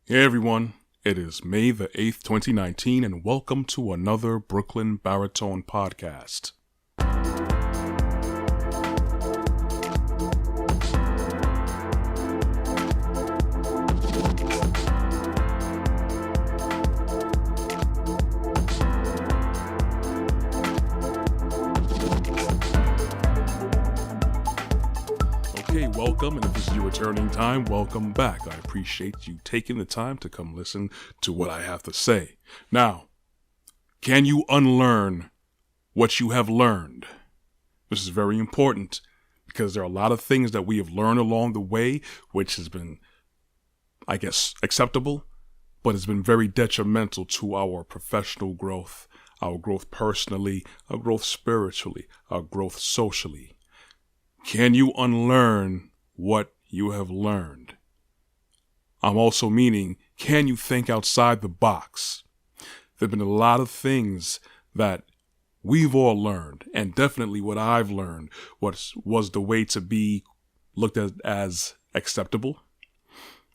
Hey everyone, it is May the 8th, 2019, and welcome to another Brooklyn Baritone podcast. Okay, welcome, and if this is your returning time, welcome back. I appreciate you taking the time to come listen to what I have to say. Now, can you unlearn what you have learned? This is very important because there are a lot of things that we have learned along the way, which has been, I guess, acceptable, but has been very detrimental to our professional growth, our growth personally, our growth spiritually, our growth socially. Can you unlearn what you have learned? I'm also meaning, can you think outside the box? There have been a lot of things that we've all learned, and definitely what I've learned was the way to be looked at as acceptable,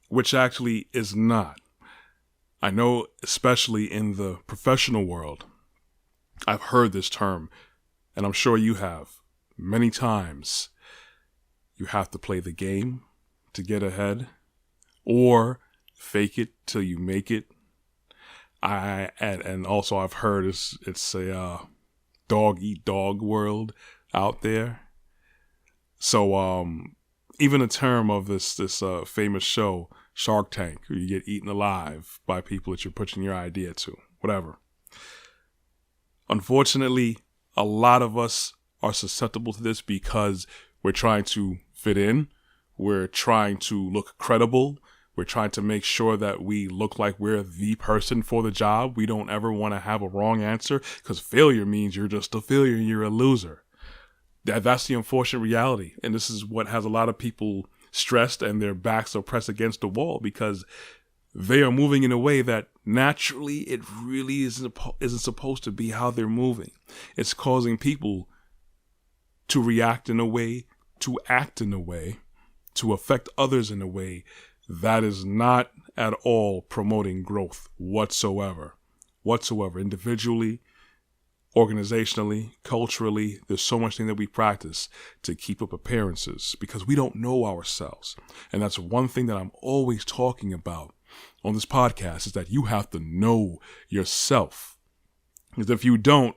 which actually is not. I know, especially in the professional world, I've heard this term, and I'm sure you have, many times. You have to play the game to get ahead, or fake it till you make it. And also I've heard it's a dog eat dog world out there. So even a term of this famous show, Shark Tank, where you get eaten alive by people that you're pushing your idea to, whatever. Unfortunately, a lot of us are susceptible to this because we're trying to fit in. We're trying to look credible. We're trying to make sure that we look like we're the person for the job. We don't ever want to have a wrong answer because failure means you're just a failure and you're a loser. That's the unfortunate reality. And this is what has a lot of people stressed and their backs are pressed against the wall because they are moving in a way that naturally it really isn't supposed to be how they're moving. It's causing people to react in a way, to act in a way, to affect others in a way that is not at all promoting growth whatsoever. Individually, organizationally, culturally, there's so much thing that we practice to keep up appearances because we don't know ourselves. And that's one thing that I'm always talking about on this podcast is that you have to know yourself. Because if you don't,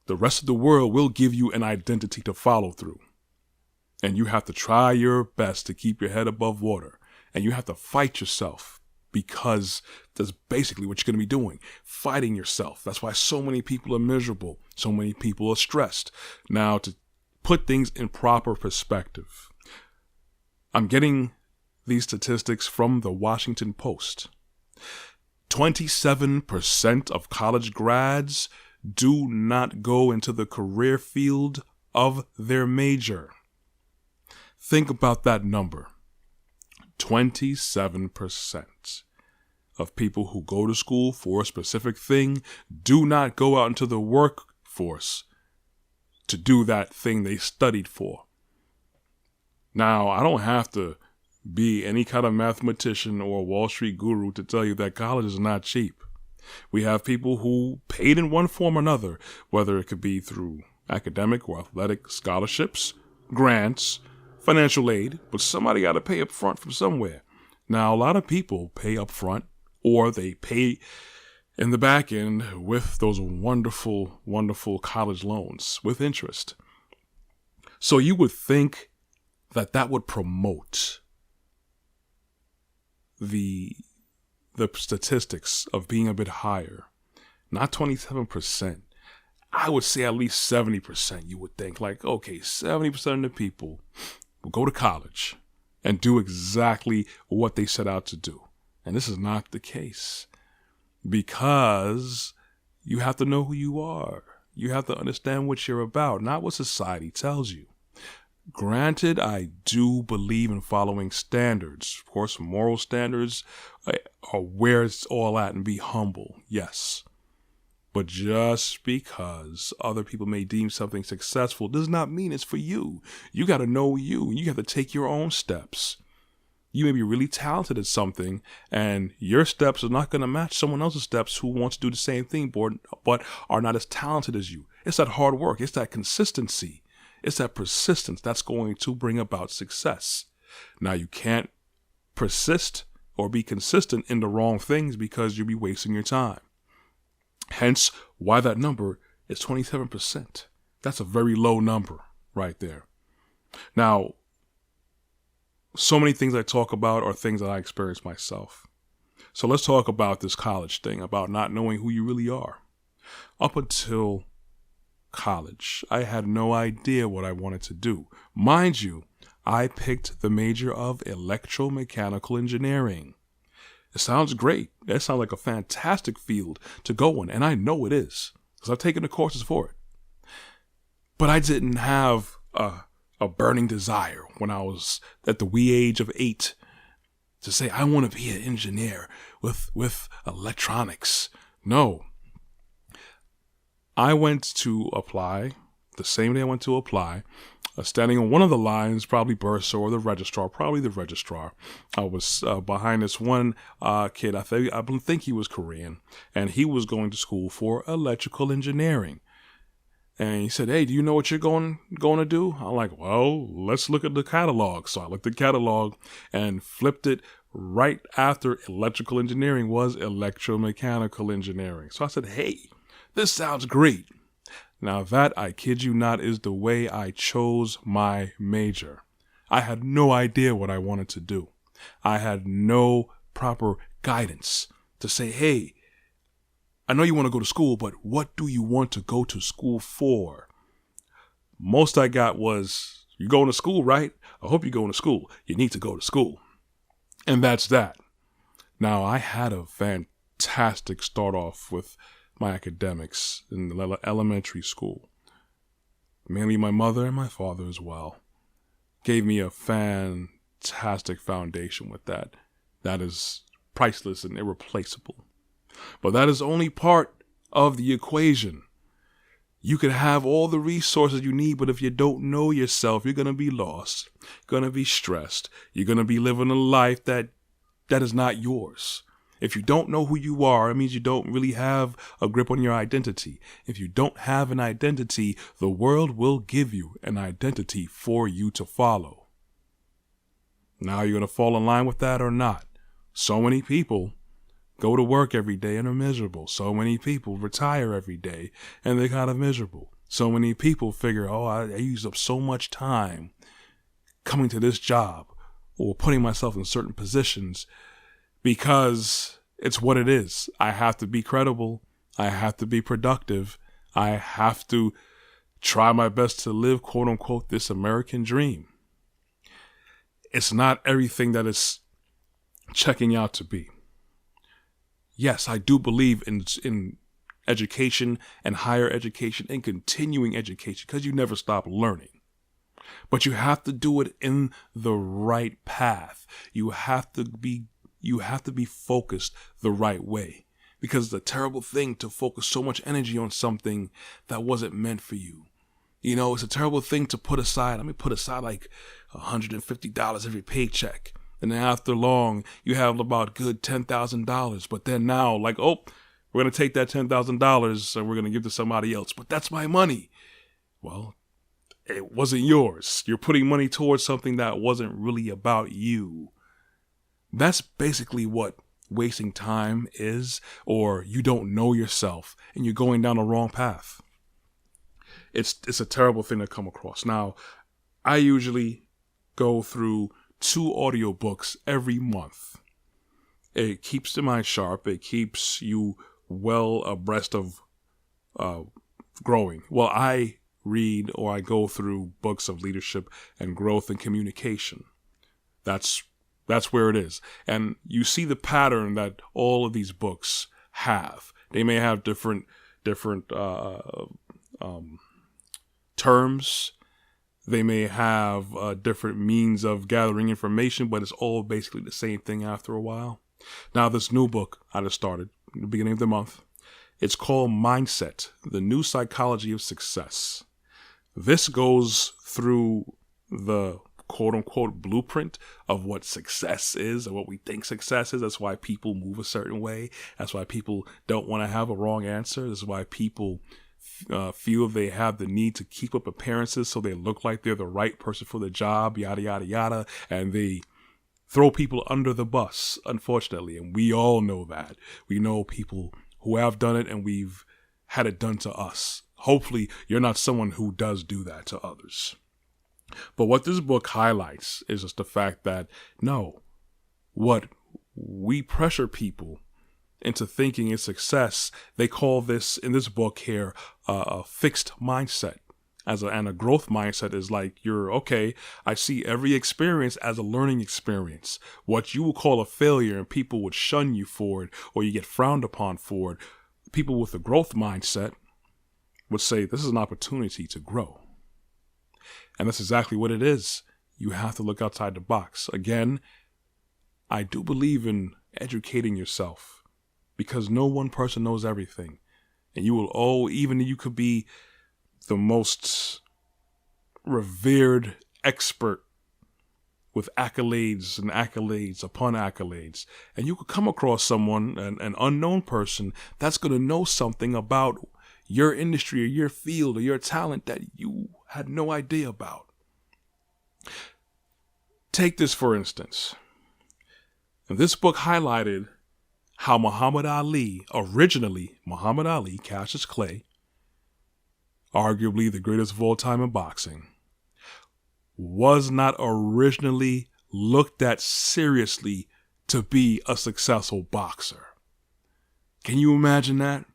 the rest of the world will give you an identity to follow through. And you have to try your best to keep your head above water. And you have to fight yourself because that's basically what you're going to be doing. Fighting yourself. That's why so many people are miserable. So many people are stressed. Now, to put things in proper perspective, I'm getting these statistics from the Washington Post. 27% of college grads do not go into the career field of their major. Think about that number. 27% of people who go to school for a specific thing do not go out into the workforce to do that thing they studied for. Now, I don't have to be any kind of mathematician or Wall Street guru to tell you that college is not cheap. We have people who paid in one form or another, whether it could be through academic or athletic scholarships, grants, financial aid, but somebody got to pay up front from somewhere. Now, a lot of people pay up front or they pay in the back end with those wonderful, wonderful college loans with interest. So you would think that would promote the statistics of being a bit higher. Not 27%. I would say at least 70%. You would think like, okay, 70% of the people will go to college and do exactly what they set out to do. And this is not the case because you have to know who you are. You have to understand what you're about, not what society tells you. Granted, I do believe in following standards. Of course, moral standards are where it's all at, and be humble, yes. But just because other people may deem something successful does not mean it's for you. You got to know you. You have to take your own steps. You may be really talented at something, and your steps are not going to match someone else's steps who wants to do the same thing, but are not as talented as you. It's that hard work. It's that consistency. It's that persistence that's going to bring about success. Now, you can't persist or be consistent in the wrong things because you'll be wasting your time. Hence, why that number is 27%. That's a very low number right there. Now, so many things I talk about are things that I experienced myself. So let's talk about this college thing, about not knowing who you really are. Up until college, I had no idea what I wanted to do. Mind you, I picked the major of electromechanical engineering. It sounds great. That sounds like a fantastic field to go in, and I know it is, because I've taken the courses for it. But I didn't have a burning desire when I was at the wee age of 8 to say, I want to be an engineer with electronics. No. I went to apply the same day I went to apply, standing on one of the lines, probably bursar or the registrar, probably the registrar. I was behind this one kid. I think he was Korean, and he was going to school for electrical engineering. And he said, hey, do you know what you're going to do? I'm like, well, let's look at the catalog. So I looked at the catalog and flipped it right after electrical engineering was electromechanical engineering. So I said, hey, this sounds great. Now that, I kid you not, is the way I chose my major. I had no idea what I wanted to do. I had no proper guidance to say, hey, I know you want to go to school, but what do you want to go to school for? Most I got was, you're going to school, right? I hope you're going to school. You need to go to school. And that's that. Now, I had a fantastic start off with my academics in the elementary school. Mainly my mother and my father as well gave me a fantastic foundation with that. That is priceless and irreplaceable. But that is only part of the equation. You can have all the resources you need, but if you don't know yourself, you're going to be lost, going to be stressed. You're going to be living a life that is not yours. If you don't know who you are, it means you don't really have a grip on your identity. If you don't have an identity, the world will give you an identity for you to follow. Now, you're going to fall in line with that or not. So many people go to work every day and are miserable. So many people retire every day and they're kind of miserable. So many people figure, oh, I used up so much time coming to this job or putting myself in certain positions because it's what it is. I have to be credible. I have to be productive. I have to try my best to live, quote unquote, this American dream. It's not everything that it's checking out to be. Yes, I do believe in education and higher education and continuing education because you never stop learning. But you have to do it in the right path. You have to be focused the right way, because it's a terrible thing to focus so much energy on something that wasn't meant for you. You know, it's a terrible thing to put aside. Put aside like $150 every paycheck. And then after long, you have about good $10,000. But then now, like, oh, we're going to take that $10,000 and we're going to give to somebody else. But that's my money. Well, it wasn't yours. You're putting money towards something that wasn't really about you. That's basically what wasting time is, or you don't know yourself and you're going down the wrong path. It's a terrible thing to come across. Now, I usually go through 2 audiobooks every month. It keeps the mind sharp. It keeps you well abreast of growing. Well, I read or I go through books of leadership and growth and communication. That's where it is. And you see the pattern that all of these books have. They may have different terms. They may have different means of gathering information, but it's all basically the same thing after a while. Now, this new book I just started at the beginning of the month. It's called Mindset, The New Psychology of Success. This goes through the quote unquote blueprint of what success is or what we think success is. That's why people move a certain way. That's why people don't want to have a wrong answer. That's why people feel they have the need to keep up appearances so they look like they're the right person for the job, yada, yada, yada. And they throw people under the bus, unfortunately. And we all know that. We know people who have done it, and we've had it done to us. Hopefully, you're not someone who does do that to others. But what this book highlights is just the fact that, no, what we pressure people into thinking is success, they call this, in this book here, a fixed mindset. And a growth mindset is like, I see every experience as a learning experience. What you will call a failure and people would shun you for it, or you get frowned upon for it, people with a growth mindset would say, this is an opportunity to grow. And that's exactly what it is. You have to look outside the box. Again, I do believe in educating yourself, because no one person knows everything. And even you could be the most revered expert with accolades and accolades upon accolades. And you could come across someone, an unknown person, that's going to know something about your industry or your field or your talent that you had no idea about. Take this for instance. This book highlighted how Muhammad Ali, Cassius Clay, arguably the greatest of all time in boxing, was not originally looked at seriously to be a successful boxer. Can you imagine that?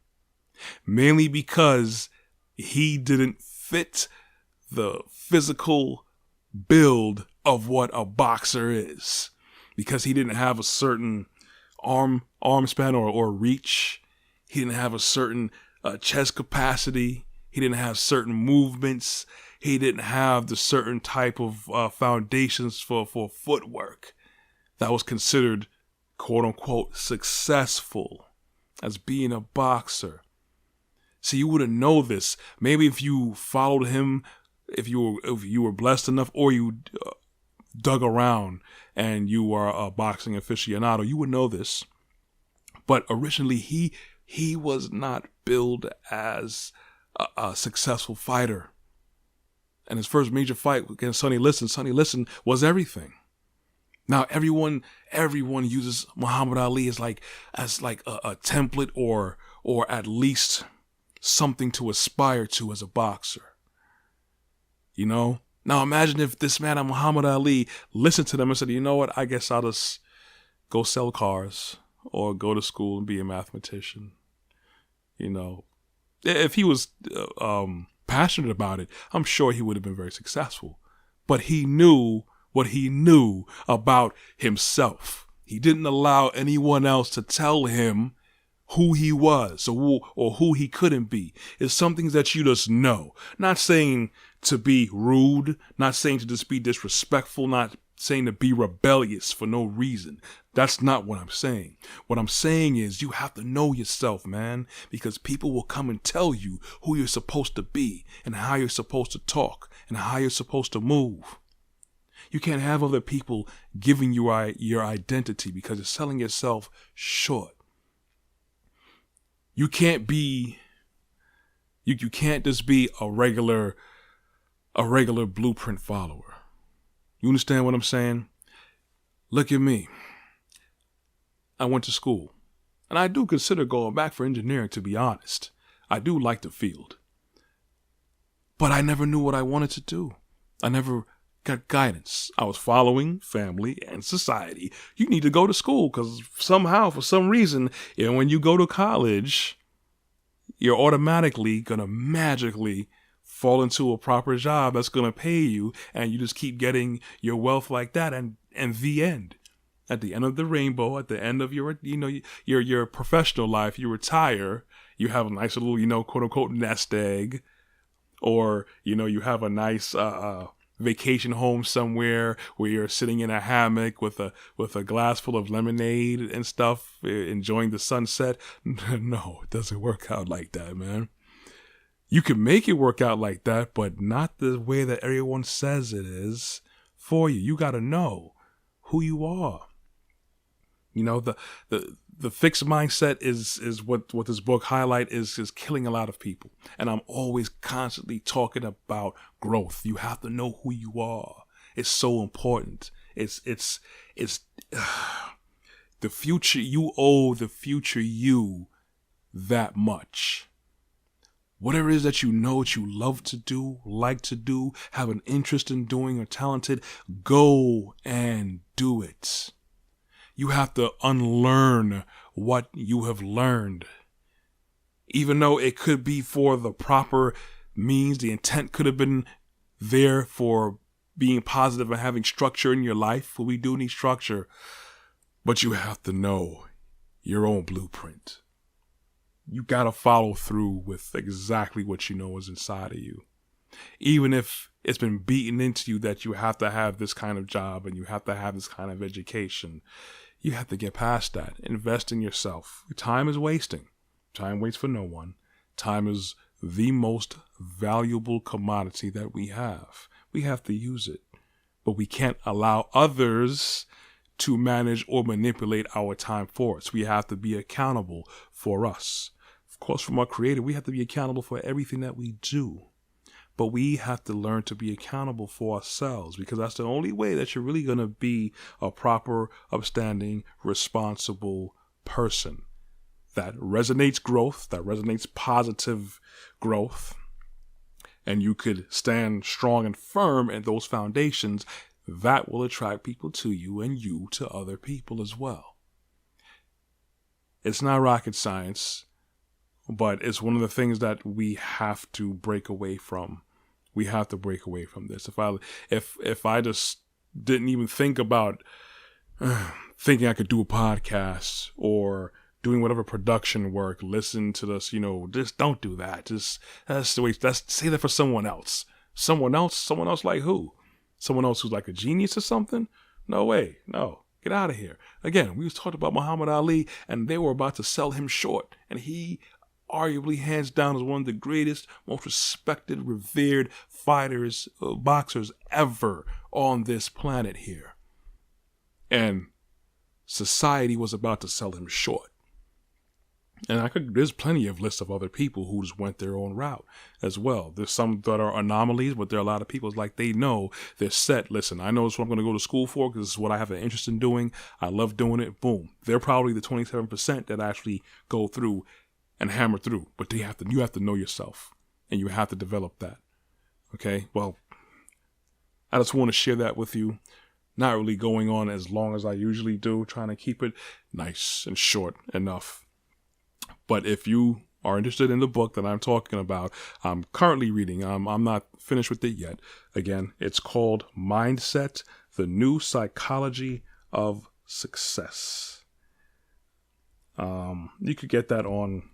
Mainly because he didn't fit the physical build of what a boxer is. Because he didn't have a certain arm span or reach. He didn't have a certain chest capacity. He didn't have certain movements. He didn't have the certain type of foundations for footwork that was considered, quote unquote, successful as being a boxer. So you wouldn't know this. Maybe if you followed him, if you were blessed enough, or you dug around and you were a boxing aficionado, you would know this. But originally, he was not billed as a successful fighter. And his first major fight against Sonny Liston was everything. Now everyone uses Muhammad Ali as like a template or at least something to aspire to as a boxer. You know? Now imagine if this man, Muhammad Ali, listened to them and said, you know what, I guess I'll just go sell cars or go to school and be a mathematician. You know, if he was passionate about it, I'm sure he would have been very successful. But he knew what he knew about himself. He didn't allow anyone else to tell him who he was or who he couldn't be. It's some things that you just know. Not saying to be rude, not saying to just be disrespectful, not saying to be rebellious for no reason. That's not what I'm saying. What I'm saying is you have to know yourself, man, because people will come and tell you who you're supposed to be and how you're supposed to talk and how you're supposed to move. You can't have other people giving you your identity because you're selling yourself short. You can't just be a regular blueprint follower. You understand what I'm saying? Look at me. I went to school, and I do consider going back for engineering, to be honest. I do like the field. But I never knew what I wanted to do. I never got guidance. I was following family and society. You need to go to school because somehow, for some reason, when you go to college, you're automatically going to magically fall into a proper job that's going to pay you, and you just keep getting your wealth like that, and the end. At the end of the rainbow, at the end of your professional life, you retire, you have a nice little, quote unquote nest egg, or, you have a nice vacation home somewhere where you're sitting in a hammock with a glass full of lemonade and stuff, enjoying the sunset. No, it doesn't work out like that, man. You can make it work out like that, but not the way that everyone says it is. for you. You got to know who you are. You know, the fixed mindset is what this book highlight is killing a lot of people. And I'm always constantly talking about growth. You have to know who you are. It's so important. It's the future. You owe the future you that much. Whatever it is that you know that you love to do, like to do, have an interest in doing, or talented, go and do it. You have to unlearn what you have learned. Even though it could be for the proper means, the intent could have been there for being positive and having structure in your life. Well, we do need structure, but you have to know your own blueprint. You got to follow through with exactly what you know is inside of you. Even if it's been beaten into you that you have to have this kind of job and you have to have this kind of education, you have to get past that. Invest in yourself. Time is wasting. Time waits for no one. Time is the most valuable commodity that we have. We have to use it. But we can't allow others to manage or manipulate our time for us. We have to be accountable for us. Of course, from our Creator, we have to be accountable for everything that we do. But we have to learn to be accountable for ourselves, because that's the only way that you're really going to be a proper, upstanding, responsible person that resonates growth, that resonates positive growth, and you could stand strong and firm in those foundations. That will attract people to you and you to other people as well. It's not rocket science, but it's one of the things that we have to break away from. We have to break away from this. If I just didn't even think about thinking I could do a podcast or doing whatever production work, listen to this, just don't do that. That's say that for someone else. Someone else like who? Someone else who's like a genius or something? No way. No. Get out of here. Again, we was talking about Muhammad Ali, and they were about to sell him short, and he arguably hands down is one of the greatest, most respected, revered fighters, boxers ever on this planet here. And society was about to sell him short. And there's plenty of lists of other people who just went their own route as well. There's some that are anomalies, but there are a lot of people like they know they're set. Listen, I know this is what I'm going to go to school for because this is what I have an interest in doing. I love doing it. Boom. They're probably the 27% that actually go through and hammer through, but you have to know yourself and you have to develop that. Okay. Well, I just want to share that with you. Not really going on as long as I usually do, trying to keep it nice and short enough. But if you are interested in the book that I'm talking about, I'm currently reading. I'm not finished with it yet. Again, it's called Mindset: The New Psychology of Success. You could get that on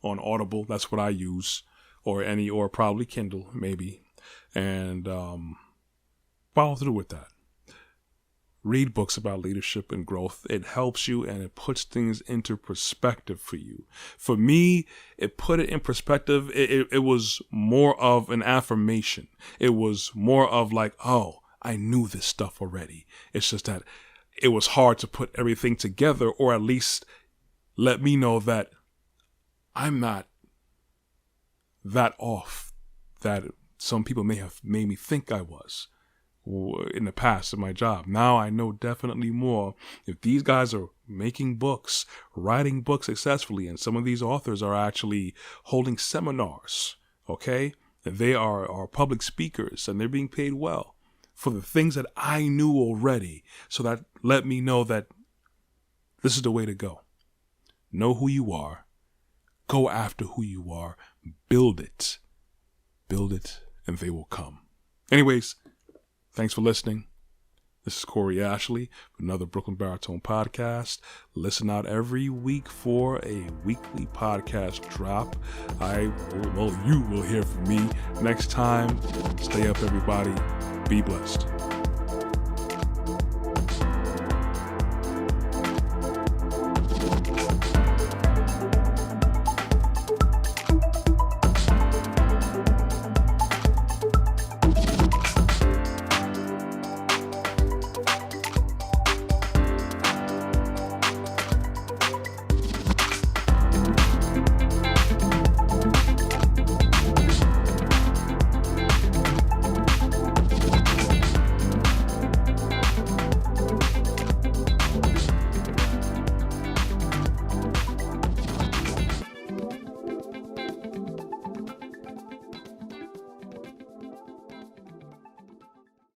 Audible. That's what I use, or probably Kindle maybe, and follow through with that. Read books about leadership and growth. It helps you and it puts things into perspective for you. For me, it put it in perspective. It was more of an affirmation. It was more of like, oh, I knew this stuff already. It's just that it was hard to put everything together, or at least let me know that I'm not that off that some people may have made me think I was in the past in my job. Now I know definitely more. If these guys are making books, writing books successfully, and some of these authors are actually holding seminars, okay? And they are public speakers and they're being paid well for the things that I knew already. So that let me know that this is the way to go. Know who you are. Go after who you are. Build it. Build it and they will come. Anyways, thanks for listening. This is Corey Ashley with another Brooklyn Baritone podcast. Listen out every week for a weekly podcast drop. You will hear from me next time. Stay up, everybody. Be blessed.